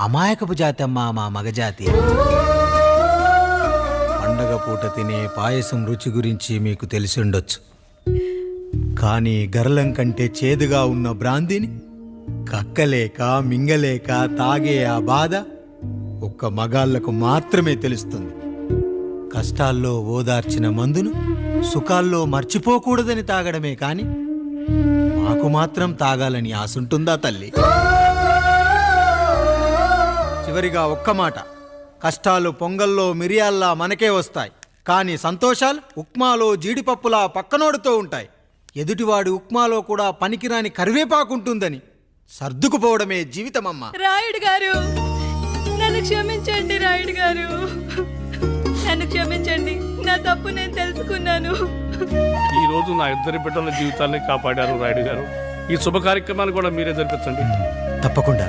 అమాయకపు జాతి అమ్మా మా మగజాతి. పండగ పూట తినే పాయసం రుచి గురించి మీకు తెలిసి ఉండొచ్చు, కానీ గరళం కంటే చేదుగా ఉన్న బ్రాందీని కక్కలేక మింగలేక తాగే ఆ బాధ ఒక్క మగాళ్లకు మాత్రమే తెలుస్తుంది. కష్టాల్లో ఓదార్చిన మందును సుఖాల్లో మర్చిపోకూడదని తాగడమే కాని మాకు మాత్రం తాగాలని ఆశుంటుందా తల్లి? చివరిగా ఒక్క మాట, కష్టాలు పొంగల్లో మిరియాల్లా మనకే వస్తాయి, కానీ సంతోషాలు ఉప్మాలో జీడిపప్పులా పక్కనోడుతో ఉంటాయి. ఎదుటివాడి ఉప్మాలో కూడా పనికిరాని కరివేపాకుంటుందని సర్దుకుపోవడమే జీవితమమ్మా. రాయుడు గారు, నన్ను క్షమించండి. రాయుడు గారు, నన్ను క్షమించండి. నా తప్పు నేను తెలుసుకున్నాను. ఈ రోజు నా ఇద్దరి బిడ్డల జీవితాన్ని కాపాడారు రాయుడు గారు. ఈ శుభ కార్యక్రమాన్ని కూడా మీరే జరిపించండి. తప్పకుండా.